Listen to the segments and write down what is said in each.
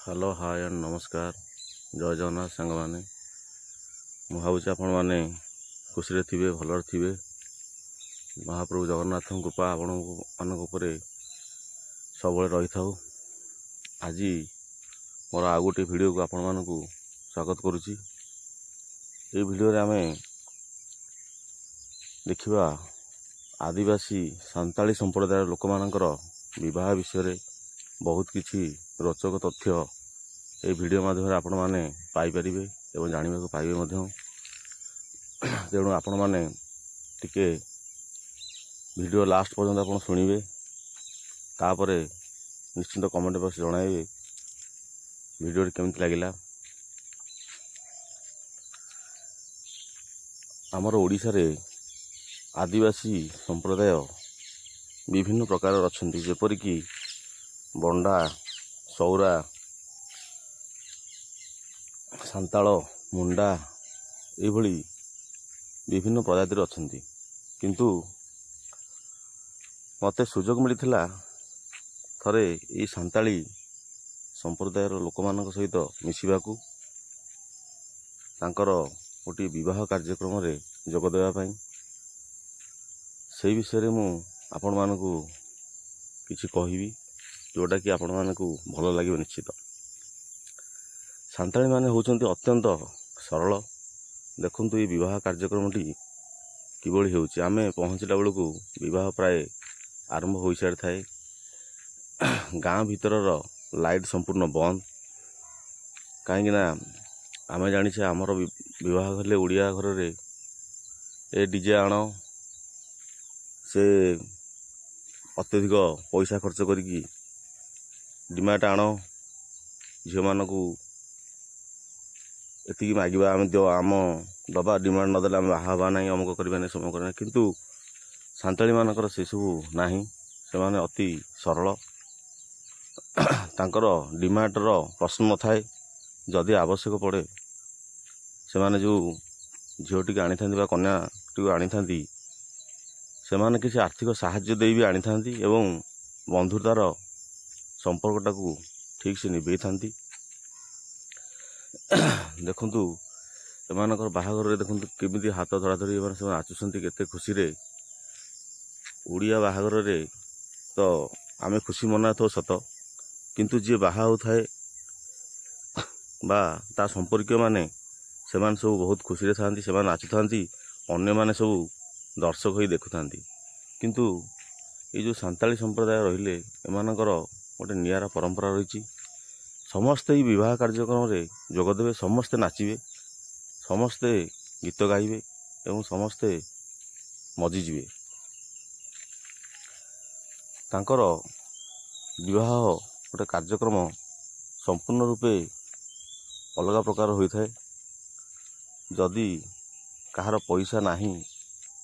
Hello hi and नमस्कार जय जगन्नाथ सांग मैंने भावुँ आपण मैंने खुशी थे भलर थे महाप्रभु जगन्नाथ कृपा आपण मान सब रही था। आज मोर आ गोटे वीडियो को आपण मानक स्वागत करुच्ची। ये वीडियो रे आमे देखिबा आदिवासी सांताली संप्रदाय लोक मानकर विवाह विषय बहुत किछि रोचक तथ्य ये वीडियो माध्यम आपण माने पाई परिबे एवं जानिबा को पाइबे मध्य। तेणु आपण माने टिके वीडियो लास्ट पर्यंत आपण सुनिबे, तापरे निश्चित कमेंट बॉक्स जणाइबे वीडियो केमति लागिला। हमर ओडिसा रे आदिवासी संप्रदाय विभिन्न प्रकार अछंती, जेपरि कि बंडा, सौरा, सांताल, मुंडा एभली विभिन्न प्रजातिर अछंती। किंतु मते सुजोग मिलिथिला थरे ई सांताली संप्रदायर लोक मानक सहित मिसिबाकू, तांकर गोटे विवाह कार्यक्रम रे जोग देवा पई। सेही विषय मु आपण मानकू किछि कहिबी, जोटा कि आपण मानकू भल लागिबो निश्चित। सांताली माने होउचंती अत्यंत सरल। देखंतु ये विवाह कार्यक्रमटी किबळी हेउची। आमे पहुँचला बेलू विवाह प्राय आरंभ हो सारी थाए। गाँ भीतरर लाइट संपूर्ण बंद, कहीं आमे जानिछे आमर विवाह घरे ओडिया घर रे ए डीजे आण, से अत्यधिक पैसा खर्च करिकी डिमाट आण, झील मानकू एति मागिबा आम दियो, आम दबा, डिमांड नदेले आम बाहा ना अमुक करवा नहीं समय करना। किंतु सांताली मानकर से सब नाही, से माने अति सरल। तांकर डिमांडर प्रश्न न थाए। जदि आवश्यक पड़े से माने जो झीटी आनी था बा कन्या टी आनी था, से माने किसी आर्थिक साहाय्य दे भी आनी था एवं बंधुतार संपर्कटा को ठीक से निभे था। देखंतु एमानकर बाहागर रे देखंतु केमिति हाथ धरा धरी एमान से आचुसंती केते खुशी रे। ओडिया बाहागर रे तो आमे खुशी मना तो सत, किंतु जे बाहा हो थाए बा ता संपर्क माने सेमान सब बहुत खुशी रे थांती, सेमान नाचु थांती, अन्य माने सब दर्शक होई देखु थांती। किंतु ये जो सांताली संप्रदाय रहिले एमानकर गोटे नियारा परंपरा रही। समस्ते ही विवाह कार्यक्रम रे जोग देवे, समस्ते नाचिबे, समस्ते गीत गाइबे एवं समस्ते मजिजिबे। तांकर विवाह गोटे कार्यक्रम संपूर्ण रूपे अलग प्रकार होई थाए। जदि कहार पैसा नाही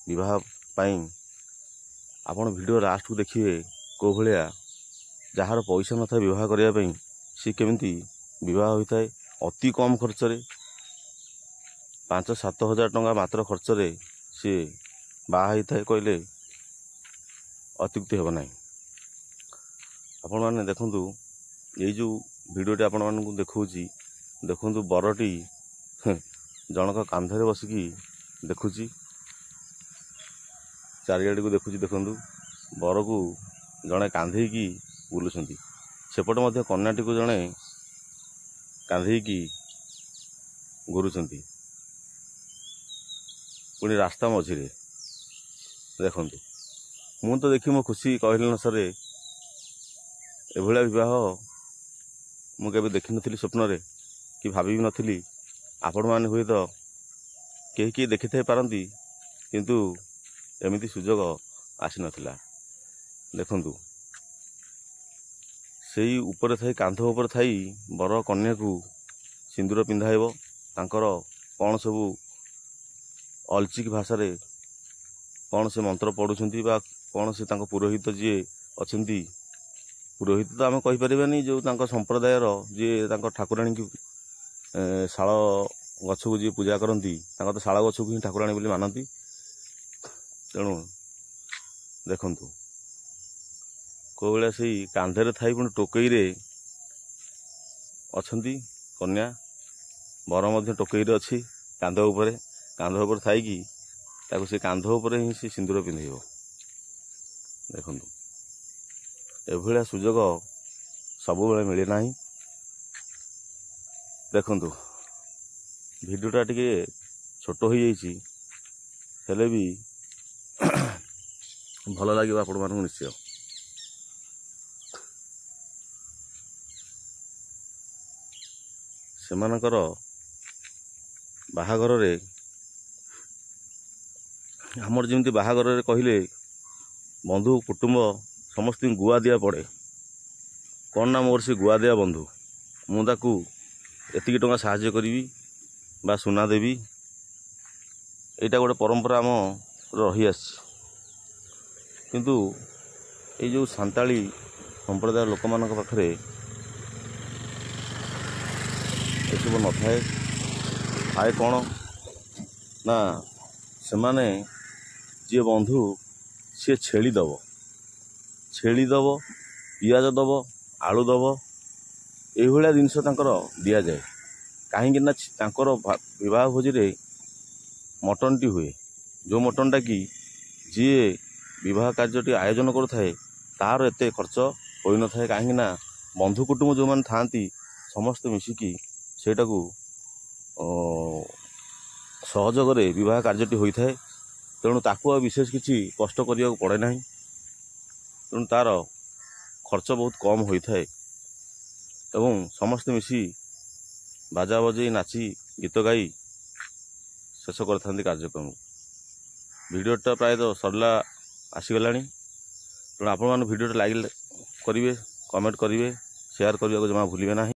विवाह पाई, आपण वीडियो लास्ट को देखिए को भलिया जहार पैसा न था विवाह करिया पई सी केमिति विवाह होता है। अति कम खर्च रे 5-7 हजार टंका मात्र खर्च रे सी बाहा होता है कहले अत्युक्ति हेब नाही। आपण माने देखंतु ये जो वीडियोटी आपण मानकु देखौची, देखंतु बरटी जनक कांधरे बसिकी देखुची, चारियाडी को देखुची। देखंतु बर को जणे कांधेकी बुलुछंती, सेपटे मध्य कन्याटी को जणे कांधेकी घुरुछंती, पुणी रास्ता मझिरे। देखंतु मु तो देखी मो खुशी कहले न सरे। एभला विवाह मु केबे देखि नथिली स्वप्न रे, कि भाबी भी नथिली। आपण माने हुए तो केही केही देखि थाई पारंती, किंतु एमिति सुजोग आसी नथिला। देखंतु सेई ऊपर थाई, कांध ऊपर थाई बर कन्या को सिंदूर पिंधाइब। तांकर कौन सबू अलचिक भाषा रे कौन से मंत्र पढ़ुछंती बा कौन से तांको पुरोहित जी अछंती। पुरोहित तो आम कहि परिबानी, जो तांको संप्रदायर जी तांको ठाकुराणी की शाल गछ को जी पूजा करती, तांको तो शाल गछ को ही ठाकुराणी बोली मानती। तेणु देखंतु को भलिया से कांधे थाई पुणी टोकई रे ଅଛନ୍ତି କନ୍ୟା, ବର ମଧ୍ୟ ଟୋକେଇରେ ଅଛି କାନ୍ଧ ଉପରେ ଥାଇକି ତାକୁ ସେ କାନ୍ଧ ଉପରେ ହିଁ ସେ ସିନ୍ଦୁର ପିନ୍ଧେଇବ। ଦେଖନ୍ତୁ, ଏଭଳିଆ ସୁଯୋଗ ସବୁବେଳେ ମିଳେ ନାହିଁ। ଦେଖନ୍ତୁ, ଭିଡ଼ିଓଟା ଟିକେ ଛୋଟ ହୋଇଯାଇଛି, ହେଲେ ବି ଭଲ ଲାଗିବ ଆପଣମାନଙ୍କୁ ନିଶ୍ଚୟ। ସେମାନଙ୍କର ବାହାଘରରେ, ଆମର ଯେମିତି ବାହାଘରରେ କହିଲେ ବନ୍ଧୁ କୁଟୁମ୍ବ ସମସ୍ତଙ୍କୁ ଗୁଆ ଦିଆ ପଡ଼େ। କ'ଣ ନା, ମୋର ସେ ଗୁଆ ଦିଆ ବନ୍ଧୁ, ମୁଁ ତାକୁ ଏତିକି ଟଙ୍କା ସାହାଯ୍ୟ କରିବି ବା ସୁନା ଦେବି, ଏଇଟା ଗୋଟେ ପରମ୍ପରା ଆମ ରହିଆସିଛି। କିନ୍ତୁ ଏଇ ଯେଉଁ ସାନ୍ତାଳୀ ସମ୍ପ୍ରଦାୟ ଲୋକମାନଙ୍କ ପାଖରେ ଏସବୁ ନଥାଏ। ଥାଏ କ'ଣ ନା, ସେମାନେ ଯିଏ ବନ୍ଧୁ ସିଏ ଛେଳି ଦେବ, ପିଆଜ ଦେବ, ଆଳୁ ଦେବ, ଏଇଭଳିଆ ଜିନିଷ ତାଙ୍କର ଦିଆଯାଏ। କାହିଁକି ନା ତାଙ୍କର ବିବାହ ଭୋଜିରେ ମଟନଟି ହୁଏ, ଯେଉଁ ମଟନଟା କି ଯିଏ ବିବାହ କାର୍ଯ୍ୟଟି ଆୟୋଜନ କରୁଥାଏ ତାହାର ଏତେ ଖର୍ଚ୍ଚ ହୋଇନଥାଏ। କାହିଁକି ନା ବନ୍ଧୁ କୁଟୁମ୍ବ ଯେଉଁମାନେ ଥାଆନ୍ତି ସମସ୍ତେ ମିଶିକି ସେଇଟାକୁ ସହଯୋଗରେ ବିବାହ କାର୍ଯ୍ୟଟି ହୋଇଥାଏ। ତେଣୁ ତାକୁ ଆଉ ବିଶେଷ କିଛି କଷ୍ଟ କରିବାକୁ ପଡ଼େ ନାହିଁ। ତେଣୁ ତା'ର ଖର୍ଚ୍ଚ ବହୁତ କମ୍ ହୋଇଥାଏ ଏବଂ ସମସ୍ତେ ମିଶି ବାଜା ବଜେଇ ନାଚି ଗୀତ ଗାଇ ଶେଷ କରିଥାନ୍ତି କାର୍ଯ୍ୟକ୍ରମ। ଭିଡ଼ିଓଟା ପ୍ରାୟତଃ ସରିଲା ଆସିଗଲାଣି। ତେଣୁ ଆପଣମାନେ ଭିଡ଼ିଓଟା ଲାଇକ୍ କରିବେ, କମେଣ୍ଟ କରିବେ, ସେୟାର କରିବାକୁ ଜମା ଭୁଲିବେ ନାହିଁ।